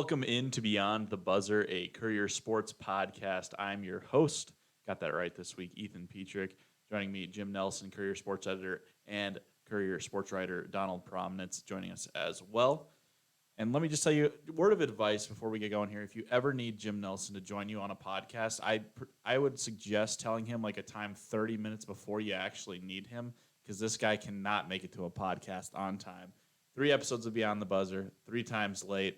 Welcome into Beyond the Buzzer, a Courier Sports podcast. I'm your host. Got that right this week, Ethan Petrik. Joining me, Jim Nelson, Courier Sports Editor, and Courier Sports Writer Donald Promnitz joining us as well. And let me just tell you a word of advice before we get going here. If you ever need Jim Nelson to join you on a podcast, I would suggest telling him like a time 30 minutes before you actually need him, because this guy cannot make it to a podcast on time. 3 episodes of Beyond the Buzzer, 3 times late.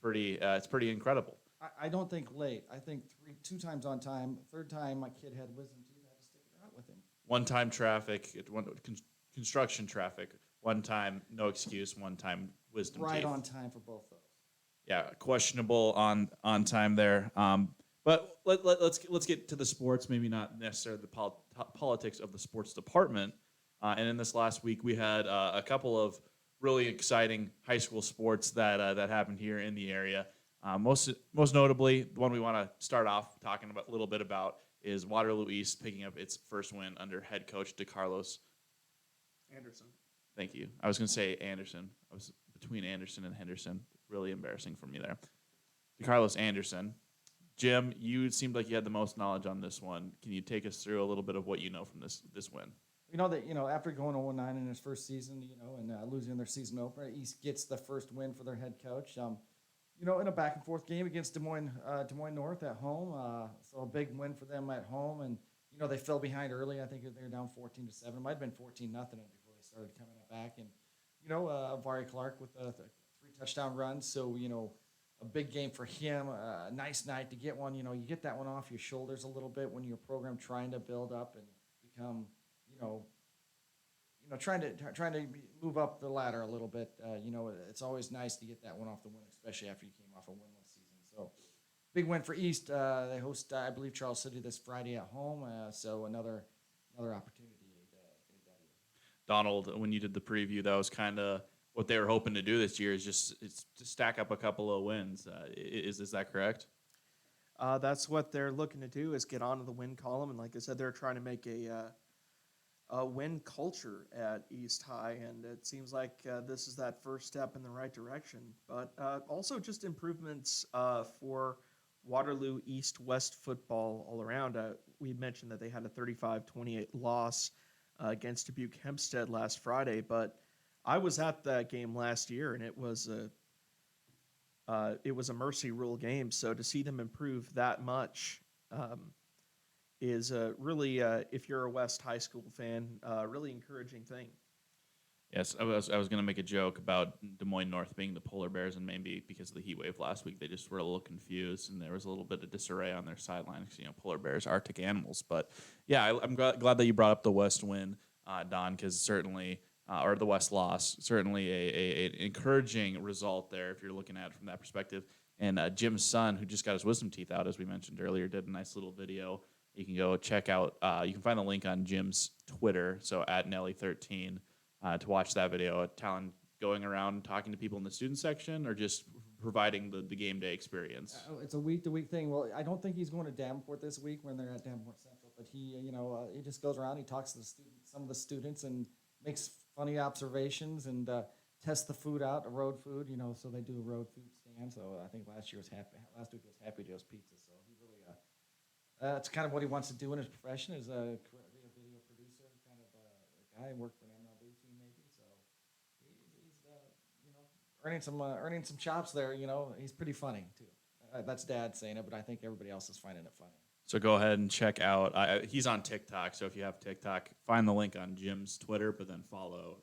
It's pretty incredible. I don't think late. I think 2 times on time. Third time, my kid had wisdom teeth. I had to stick it out with him. One time construction traffic. One time no excuse. One time wisdom right teeth. On time for both those. Yeah, questionable on time there. But let's get to the sports. Maybe not necessarily the politics of the sports department. And in this last week, we had a couple of really exciting high school sports that happened here in the area. Most notably, the one we want to start off talking about a little bit about is Waterloo East picking up its first win under head coach DeCarlos Anderson. Thank you. I was going to say Anderson. I was between Anderson and Henderson. Really embarrassing for me there. DeCarlos Anderson. Jim, you seemed like you had the most knowledge on this one. Can you take us through a little bit of what you know from this win? After going 0-9 in his first season, and losing their season opener, East gets the first win for their head coach. In a back and forth game against Des Moines North at home. So a big win for them at home, and they fell behind early. I think they were down 14-7. It might have been 14-0 before they started coming back. And Vari Clark with 3 touchdown runs. So a big game for him. A nice night to get one. You get that one off your shoulders a little bit when your program trying to build up and become. Trying to move up the ladder a little bit. It's always nice to get that one off the win, especially after you came off a winless season. So, big win for East. They host, I believe, Charles City this Friday at home. So another opportunity to get that. Donald, when you did the preview, that was kind of what they were hoping to do this year. Is to stack up a couple of wins. Is that correct? That's what they're looking to do, is get onto the win column, and like I said, they're trying to make a win culture at East High, and it seems like this is that first step in the right direction. But also just improvements for Waterloo East-West football all around. We mentioned that they had a 35-28 loss against Dubuque Hempstead last Friday, but I was at that game last year, and it was a mercy rule game. So to see them improve that much is really, if you're a West High School fan, really encouraging thing. Yes, I was going to make a joke about Des Moines North being the polar bears, and maybe because of the heat wave last week, they just were a little confused, and there was a little bit of disarray on their sideline. Polar bears, Arctic animals. But yeah, I'm glad that you brought up the West win, Don, because certainly, or the West loss, certainly an encouraging result there if you're looking at it from that perspective. And Jim's son, who just got his wisdom teeth out, as we mentioned earlier, did a nice little video. You can go check out. You can find the link on Jim's Twitter, so at Nelly13, to watch that video. Talon going around talking to people in the student section, or just providing the game day experience. It's a week-to-week thing. Well, I don't think he's going to Davenport this week when they're at Davenport Central. But he just goes around. He talks to some of the students, and makes funny observations and tests the food out, the road food. So they do a road food stand. So I think last week was Happy Joe's Pizza. So he really. It's kind of what he wants to do in his profession, is a video producer, kind of a guy, worked for an MLB team maybe. So he's earning some chops there. He's pretty funny too. That's Dad saying it, but I think everybody else is finding it funny. So go ahead and check out. He's on TikTok, so if you have TikTok, find the link on Jim's Twitter, but then follow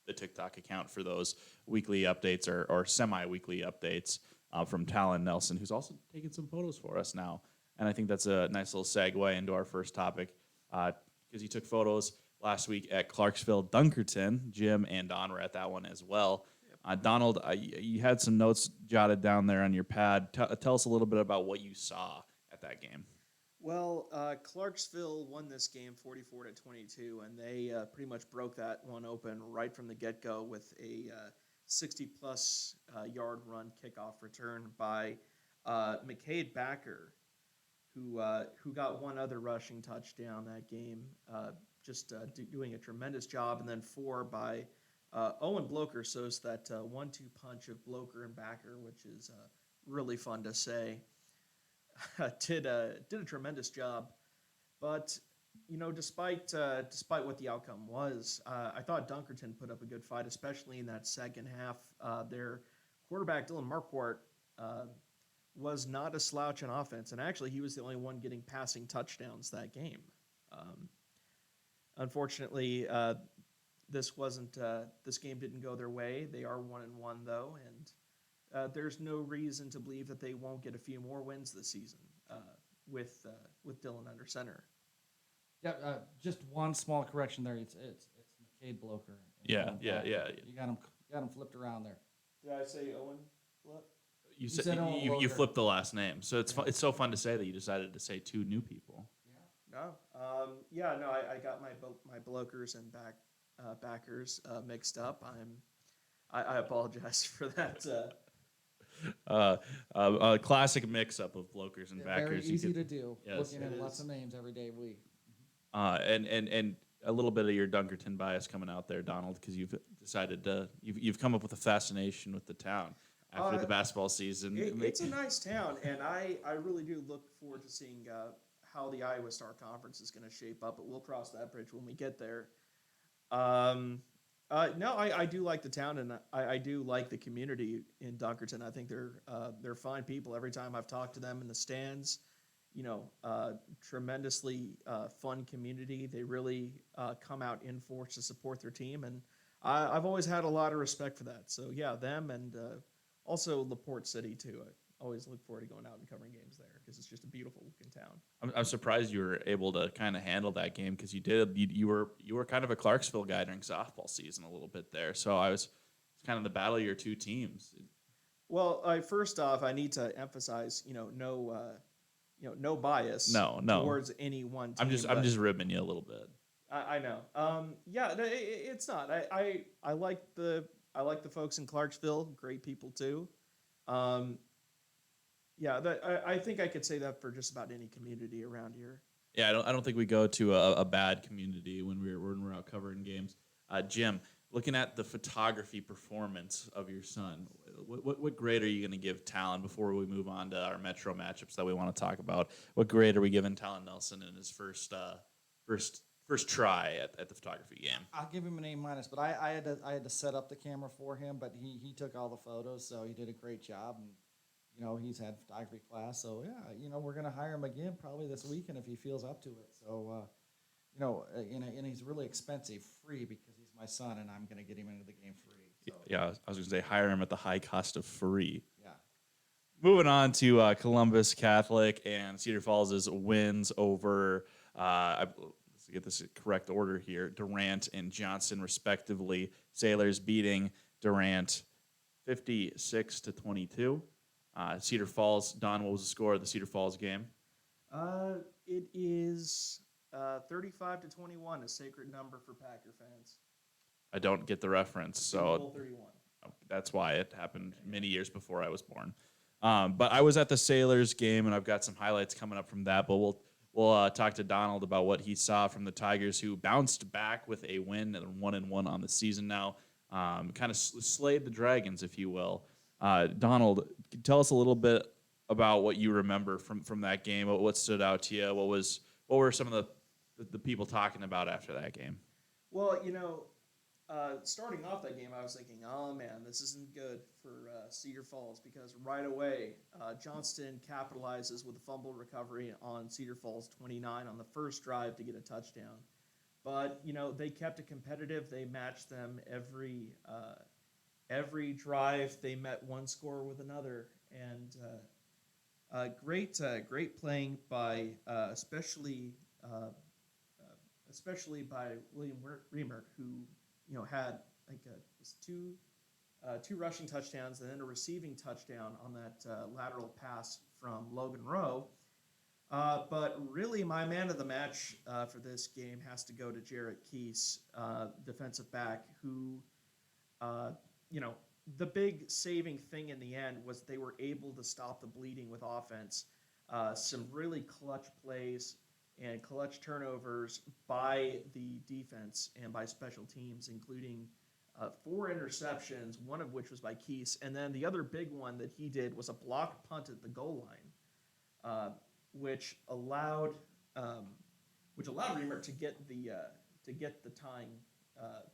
the TikTok account for those weekly updates or semi-weekly updates from Talon Nelson, who's also taking some photos for us now. And I think that's a nice little segue into our first topic, because he took photos last week at Clarksville Dunkerton. Jim and Don were at that one as well. Yep. Donald, you had some notes jotted down there on your pad. Tell us a little bit about what you saw at that game. Well, Clarksville won this game 44-22, and they pretty much broke that one open right from the get-go with a 60-plus yard run kickoff return by McCade Backer, who got one other rushing touchdown that game, doing a tremendous job, and then 4 by Owen Bloker shows that 1-2 punch of Bloker and Backer, which is really fun to say. did a tremendous job, but despite what the outcome was, I thought Dunkerton put up a good fight, especially in that second half. Their quarterback Dylan Marquardt was not a slouch in offense, and actually he was the only one getting passing touchdowns that game. Unfortunately, this game didn't go their way. They are 1-1 though, and there's no reason to believe that they won't get a few more wins this season with Dylan under center. Yeah, just one small correction there. It's McCade Bloker. Yeah. You got him flipped around there. Did I say Owen? Flip? You said said Owen you Bloker. flipped the last name, so it's so fun to say that you decided to say two new people. No. I got my Blokers and backers mixed up. I apologize for that. A classic mix-up of blokers and Very backers. easy to do. Yes, Looking at it lots is. of names every day of the week. And a little bit of your Dunkerton bias coming out there, Donald, because you've decided you've come up with a fascination with the town after the basketball season. It's a nice town, and I really do look forward to seeing how the Iowa Star Conference is going to shape up, but we'll cross that bridge when we get there. I do like the town, and I do like the community in Dunkerton. I think they're fine people. Every time I've talked to them in the stands, tremendously fun community. They really come out in force to support their team, and I've always had a lot of respect for that. So yeah, them and also LaPorte City too. I always look forward to going out and covering games there because it's just a beautiful looking town. I'm surprised you were able to kind of handle that game because you were kind of a Clarksville guy during softball season a little bit there. So it's kind of the battle of your two teams. Well, first off, I need to emphasize, no bias. No. Towards any one team. I'm just ribbing you a little bit. I know. It's not. I like the folks in Clarksville. Great people too. I think I could say that for just about any community around here. Yeah, I don't think we go to a bad community when we're out covering games. Jim, looking at the photography performance of your son, what grade are you going to give Talon before we move on to our Metro matchups that we want to talk about? What grade are we giving Talon Nelson in his first try at the photography game? I'll give him an A-, but I had to set up the camera for him, but he took all the photos, so he did a great job. And he's had photography class, so yeah, we're gonna hire him again probably this weekend if he feels up to it. So and he's really expensive, free because he's my son, and I'm gonna get him into the game free. So. Yeah, I was gonna say hire him at the high cost of free. Yeah. Moving on to Columbus Catholic and Cedar Falls' wins over, let's get this correct order here, Durant and Johnston, respectively. Sailors beating Durant 56-22. Cedar Falls, Don, what was the score of the Cedar Falls game? It is 35-21, a sacred number for Packer fans. I don't get the reference, so 31. that's why it happened many years before I was born. But I was at the Sailors game, and I've got some highlights coming up from that. But we'll talk to Donald about what he saw from the Tigers, who bounced back with a win and 1-1 on the season now. Kind of slayed the Dragons, if you will. Donald, tell us a little bit about what you remember from that game. What stood out to you? What were some of the people talking about after that game? Well, starting off that game, I was thinking, oh man, this isn't good for Cedar Falls because right away, Johnston capitalizes with a fumble recovery on Cedar Falls 29 on the first drive to get a touchdown. But they kept it competitive. They matched them every drive. They met one score with another, and great playing by especially by William Reamer, who had two rushing touchdowns and then a receiving touchdown on that lateral pass from Logan Rowe. But really, my man of the match for this game has to go to Jarrett Keese, defensive back, who, the big saving thing in the end was they were able to stop the bleeding with offense. Some really clutch plays and clutch turnovers by the defense and by special teams, including 4 interceptions, one of which was by Keese, and then the other big one that he did was a blocked punt at the goal line, which allowed Reamer to get the tying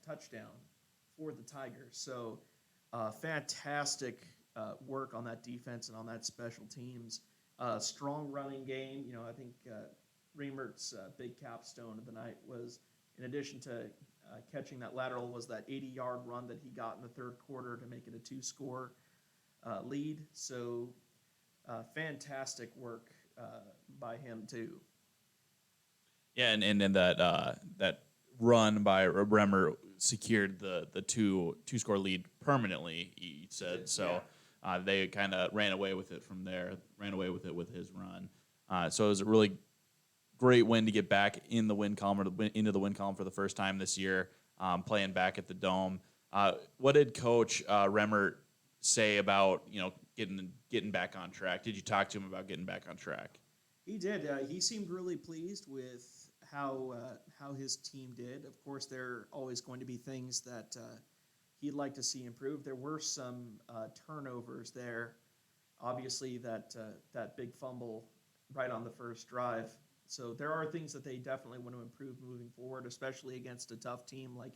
touchdown for the Tigers. So fantastic work on that defense and on that special teams. Strong running game. I think Reamert's big capstone of the night was, in addition to catching that lateral, was that 80-yard run that he got in the third quarter to make it a 2-score lead. So fantastic work by him too. Yeah, and then that run by Bremer secured the two-score lead permanently, he said. So they kind of ran away with it from there, ran away with it with his run. So it was a really great win to get back in the win column, or into the win column for the first time this year, playing back at the Dome. What did Coach Remmert say about getting back on track? Did you talk to him about getting back on track? He did. He seemed really pleased with how his team did. Of course, there are always going to be things that he'd like to see improve. There were some turnovers there. Obviously, that big fumble right on the first drive. So there are things that they definitely want to improve moving forward, especially against a tough team like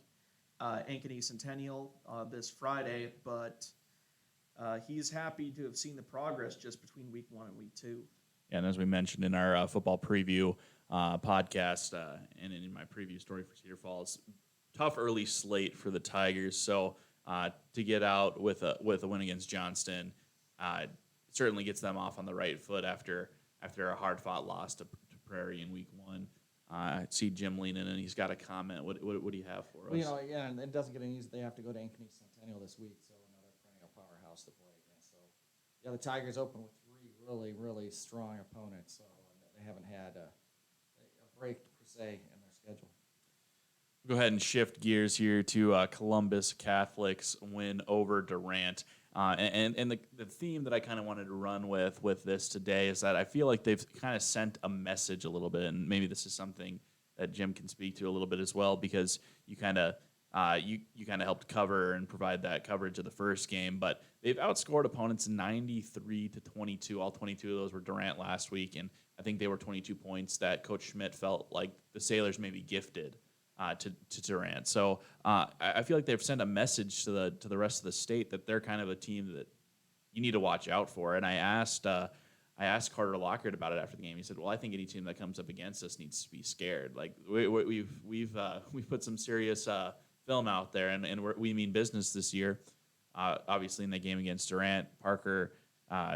Ankeny Centennial this Friday. But he's happy to have seen the progress just between week 1 and week 2. And as we mentioned in our football preview podcast and in my preview story for Cedar Falls, tough early slate for the Tigers. So to get out with a win against Johnston certainly gets them off on the right foot after a hard-fought loss to Prairie in week 1. I see Jim leaning in, and he's got a comment. What do you have for us? Well, and it doesn't get any easier. They have to go to Ankeny Centennial this week, so another perennial powerhouse to play against. So, the Tigers open with 3 really, really strong opponents. So they haven't had a break per se in their schedule. Go ahead and shift gears here to Columbus Catholic's win over Durant. And the theme that I kind of wanted to run with this today is that I feel like they've kind of sent a message a little bit, and maybe this is something that Jim can speak to a little bit as well, because you kind of helped cover and provide that coverage of the first game, but they've outscored opponents 93-22. All 22 of those were Durant last week, and I think they were 22 points that Coach Schmidt felt like the Sailors maybe gifted to Durant. So I feel like they've sent a message to the rest of the state that they're kind of a team that you need to watch out for. And I asked Carter Lockhart about it after the game. He said, "Well, I think any team that comes up against us needs to be scared. Like we've put some serious film out there, and we mean business this year. Obviously, in the game against Durant, Parker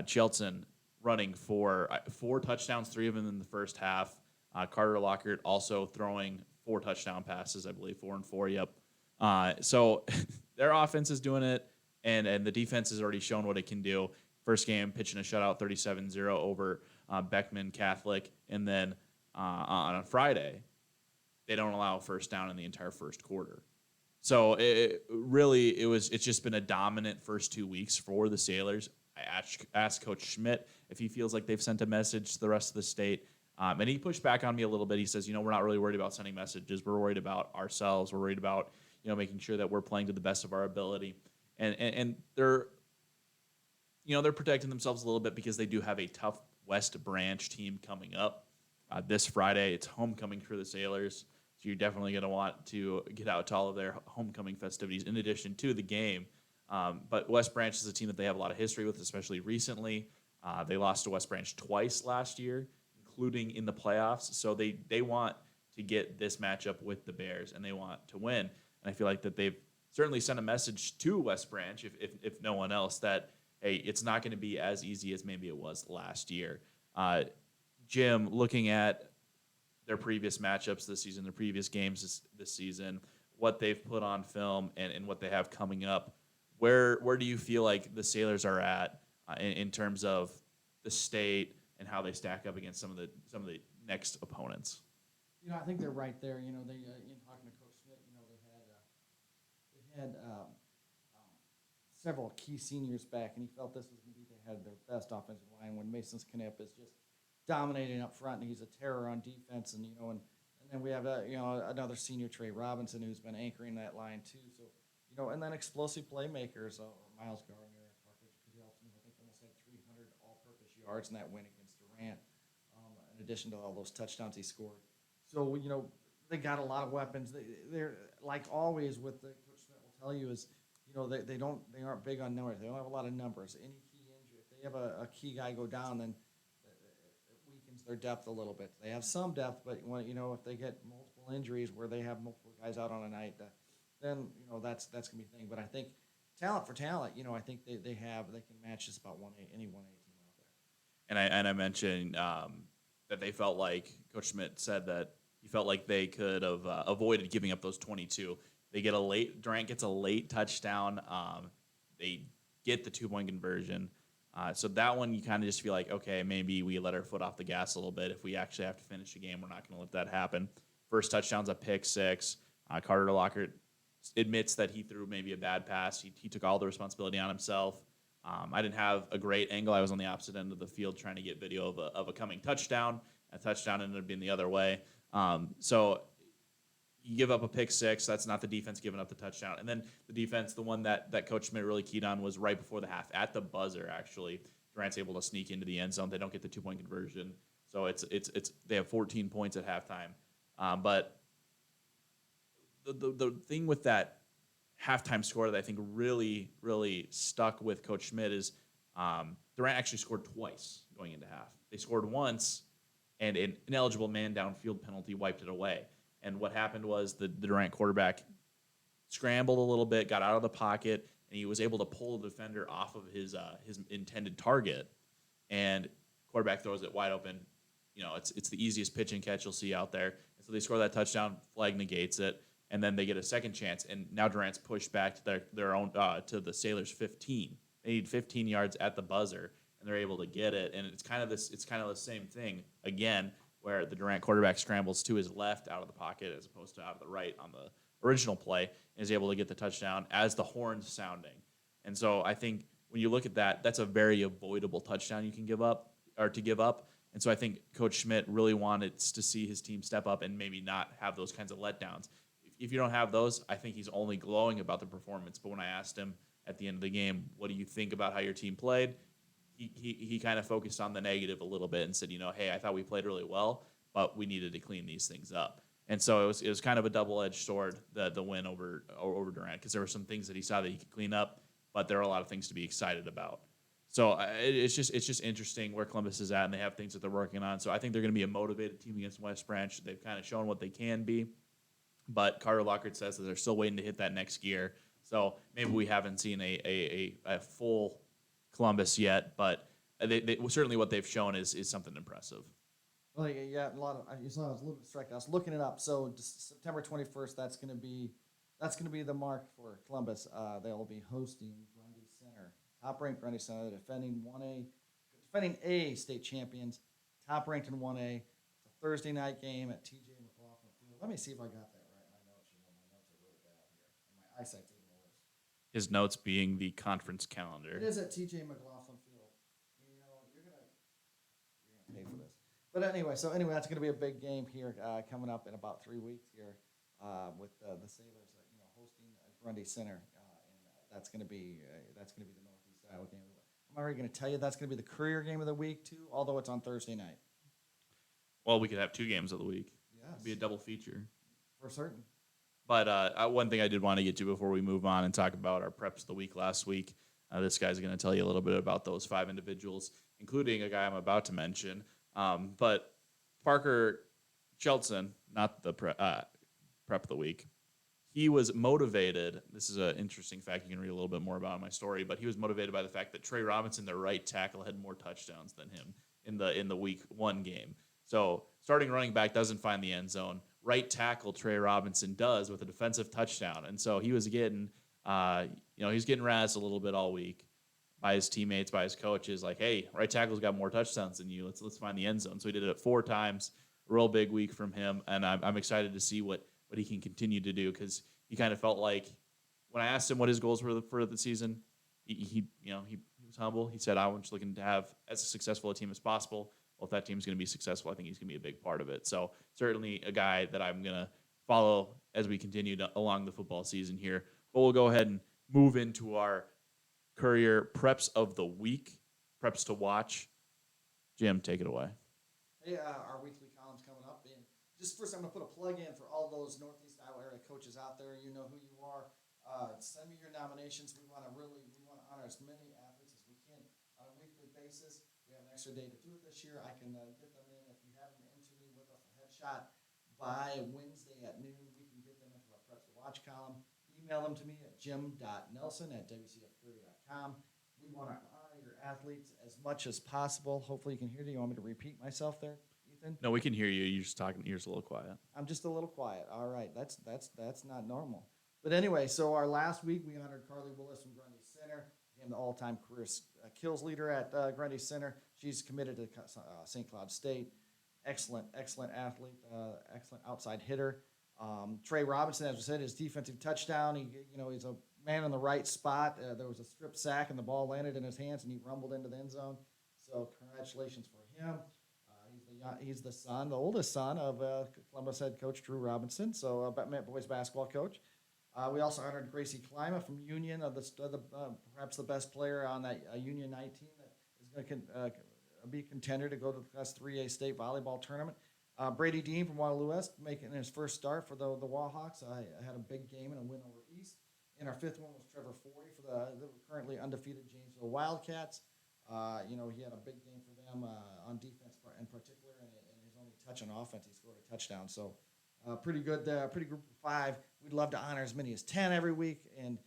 Chelton running for 4 touchdowns, 3 of them in the first half. Carter Lockhart also throwing 4 touchdown passes, I believe, 4 and 4. Yep. So their offense is doing it, and the defense has already shown what it can do. First game, pitching a shutout 37-0 over Beckman Catholic, and then on a Friday, they don't allow a first down in the entire first quarter. So it's just been a dominant first 2 weeks for the Sailors. I asked Coach Schmidt if he feels like they've sent a message to the rest of the state. And he pushed back on me a little bit. He says, we're not really worried about sending messages. We're worried about ourselves. We're worried about, making sure that we're playing to the best of our ability. And they're protecting themselves a little bit because they do have a tough West Branch team coming up this Friday. It's homecoming for the Sailors. So you're definitely going to want to get out to all of their homecoming festivities in addition to the game. But West Branch is a team that they have a lot of history with, especially recently. They lost to West Branch twice last year, including in the playoffs. So they want to get this matchup with the Bears, and they want to win. And I feel like that they've certainly sent a message to West Branch, if no one else, that, hey, it's not going to be as easy as maybe it was last year. Jim, looking at their previous matchups this season, their previous games this season, what they've put on film and what they have coming up, where do you feel like the Sailors are at in terms of the state and how they stack up against some of the next opponents? I think they're right there. They in talking to Coach Schmidt, they had several key seniors back, and he felt this was going to be they had their best offensive line when Mason's Knipp is just dominating up front, and he's a terror on defense, and then we have another senior, Trey Robinson, who's been anchoring that line too. So and then explosive playmakers, Miles Gardner, Parker Kudelson, who I think almost had 300 all-purpose yards in that win against Durant, in addition to all those touchdowns he scored. So, they got a lot of weapons. They're like always with the Coach Smith will tell you is, they aren't big on numbers. They don't have a lot of numbers. Any key injury, if they have a key guy go down, then it weakens their depth a little bit. They have some depth, but if they get multiple injuries where they have multiple guys out on a night, then that's gonna be the thing. But I think talent for talent, I think they can match just about any 1A team out there. And I mentioned that they felt like Coach Schmidt said that he felt like they could have avoided giving up those 22. Durant gets a late touchdown. They get the 2-point conversion. So that one you kind of just feel like, okay, maybe we let our foot off the gas a little bit. If we actually have to finish the game, we're not going to let that happen. First touchdown's a pick six. Carter Lockhart admits that he threw maybe a bad pass. He took all the responsibility on himself. I didn't have a great angle. I was on the opposite end of the field trying to get video of a coming touchdown. A touchdown ended up being the other way. So you give up a pick six. That's not the defense giving up the touchdown. And then the defense, the one that Coach Schmidt really keyed on was right before the half. At the buzzer, actually, Durant's able to sneak into the end zone. They don't get the 2-point conversion. So they have 14 points at halftime. But the thing with that halftime score that I think really, really stuck with Coach Schmidt is Durant actually scored twice going into half. They scored once, and an ineligible man downfield penalty wiped it away. And what happened was the Durant quarterback scrambled a little bit, got out of the pocket, and he was able to pull the defender off of his intended target. And quarterback throws it wide open. It's the easiest pitch and catch you'll see out there. And so they score that touchdown, flag negates it, and then they get a second chance. And now Durant's pushed back to their own to the Sailors' 15. They need 15 yards at the buzzer, and they're able to get it. And it's kind of the same thing again, where the Durant quarterback scrambles to his left out of the pocket as opposed to out of the right on the original play, and is able to get the touchdown as the horn's sounding. And so I think when you look at that, that's a very avoidable touchdown you can give up. And so I think Coach Schmidt really wanted to see his team step up and maybe not have those kinds of letdowns. If you don't have those, I think he's only glowing about the performance. But when I asked him at the end of the game, what do you think about how your team played? He kind of focused on the negative a little bit and said, hey, I thought we played really well, but we needed to clean these things up. And so it was kind of a double-edged sword, the win over Durant, because there were some things that he saw that he could clean up, but there are a lot of things to be excited about. So it's just interesting where Columbus is at, and they have things that they're working on. So I think they're going to be a motivated team against West Branch. They've kind of shown what they can be, but Carter Lockhart says that they're still waiting to hit that next gear. So maybe we haven't seen a full Columbus yet, but they certainly what they've shown is something impressive. Well, yeah, a lot of. I was a little bit distracted. I was looking it up. So September 21st, that's going to be the mark for Columbus. They'll be hosting Grundy Center, top-ranked Grundy Center, the defending A state champions, top-ranked in 1A. It's a Thursday night game at TJ McLaughlin Field. Let me see if I got that right. My notes are really bad here, and my eyesight's even worse. His notes being the conference calendar. It is at TJ McLaughlin Field. You're gonna pay for this. But anyway, that's going to be a big game here coming up in about 3 weeks here with the Sailors, hosting Grundy Center, and that's going to be the Northeast Iowa game. I'm already going to tell you that's going to be the career game of the week too, although it's on Thursday night. Well, we could have 2 games of the week. Yes, It'd be a double feature for certain. But one thing I did want to get to before we move on and talk about our preps of the week last week, this guy's going to tell you a little bit about those 5 individuals, including a guy I'm about to mention. But Parker Chelson, not the prep of the week, he was motivated. This is an interesting fact. You can read a little bit more about in my story, but he was motivated by the fact that Trey Robinson, their right tackle, had more touchdowns than him in the week 1 game. So starting running back doesn't find the end zone. Right tackle Trey Robinson does with a defensive touchdown, and so he was getting, he's getting razzed a little bit all week by his teammates, by his coaches, like, hey, right tackle's got more touchdowns than you. Let's find the end zone. So he did it 4 times. A real big week from him, and I'm excited to see what he can continue to do, because he kind of felt like when I asked him what his goals were for the season, he was humble. He said, I'm just looking to have as successful a team as possible. Well, if that team's going to be successful, I think he's going to be a big part of it. So certainly a guy that I'm going to follow as we continue along the football season here. But we'll go ahead and move into our Courier Preps of the Week, Preps to Watch. Jim, take it away. Hey, our weekly column's coming up, and just first I'm going to put a plug in for all those Northeast Iowa area coaches out there. You know who you are. Send me your nominations. We want to honor as many athletes as we can on a weekly basis. We have an extra day to do it this year. I can get them in. If you have them into me with a headshot by Wednesday at noon, we can get them into our Preps to Watch column. Email them to me at jim.nelson@wcfcurry.com. We want to honor your athletes as much as possible. Hopefully you can hear me. You want me to repeat myself there, Ethan? No, we can hear you. You're just talking. You're just a little quiet. I'm just a little quiet. All right, that's not normal. But anyway, so our last week we honored Carly Willis from Grundy Center, became the all-time career kills leader at Grundy Center. She's committed to St. Cloud State. Excellent athlete, excellent outside hitter. Trey Robinson, as we said, his defensive touchdown. He's a man in the right spot. There was a strip sack and the ball landed in his hands and he rumbled into the end zone. So congratulations for him. He's the oldest son of Columbus head coach Drew Robinson. So boys basketball coach. We also honored Gracie Klima from Union, perhaps the best player on that Union 19 that is going to be a contender to go to the Class 3A state volleyball tournament. Brady Dean from Waterloo-West making his first start for the Wahawks. I had a big game and a win over East. And our fifth one was Trevor Forey for the currently undefeated Janesville Wildcats. He had a big game for them on defense in particular, and his only touch on offense, he scored a touchdown. So pretty good group of 5. We'd love to honor as many as 10 every week, and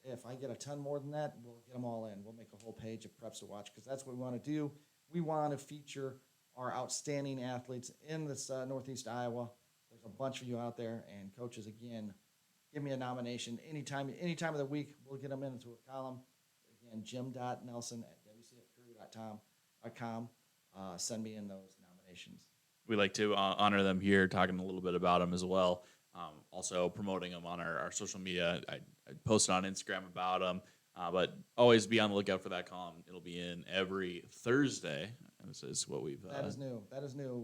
if I get a ton more than that, we'll get them all in. We'll make a whole page of Preps to Watch because that's what we want to do. We want to feature our outstanding athletes in this Northeast Iowa. There's a bunch of you out there, and coaches, again, give me a nomination anytime of the week. We'll get them into a column. Again, jim.nelson@wcfcurry.com. Send me in those nominations. We like to honor them here, talking a little bit about them as well. Also promoting them on our social media. I posted on Instagram about them, but always be on the lookout for that column. It'll be in every Thursday. And this is what we've. That is new.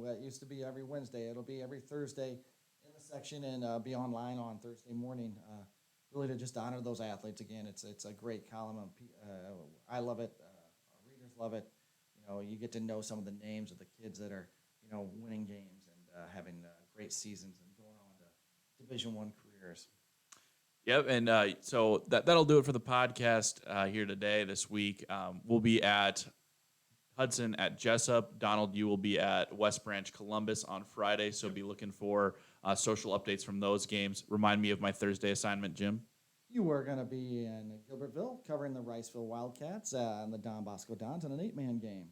It used to be every Wednesday. It'll be every Thursday in the section and be online on Thursday morning. Really to just honor those athletes again. It's a great column. I love it. Our readers love it. You get to know some of the names of the kids that are winning games and having great seasons and going on to Division I careers. Yep, and so that'll do it for the podcast here today, this week. We'll be at Hudson at Jessup. Donald, you will be at West Branch Columbus on Friday, so be looking for social updates from those games. Remind me of my Thursday assignment, Jim. You are going to be in Gilbertville covering the Riceville Wildcats and the Don Bosco Dons in an 8-man game.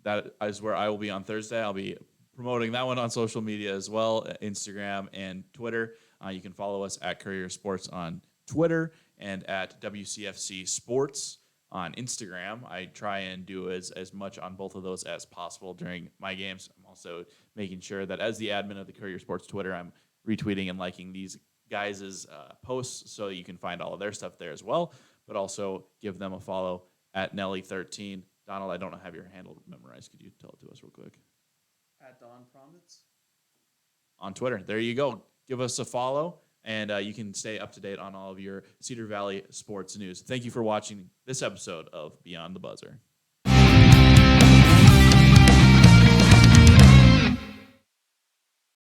That is where I will be on Thursday. I'll be promoting that one on social media as well, Instagram and Twitter. You can follow us at Courier Sports on Twitter and at WCFC Sports on Instagram. I try and do as much on both of those as possible during my games. I'm also making sure that as the admin of the Courier Sports Twitter, I'm retweeting and liking these guys' posts so you can find all of their stuff there as well, but also give them a follow at Nelly13. Donald, I don't have your handle memorized. Could you tell it to us real quick? At Don Promnitz. On Twitter. There you go. Give us a follow, and you can stay up to date on all of your Cedar Valley sports news. Thank you for watching this episode of Beyond the Buzzer.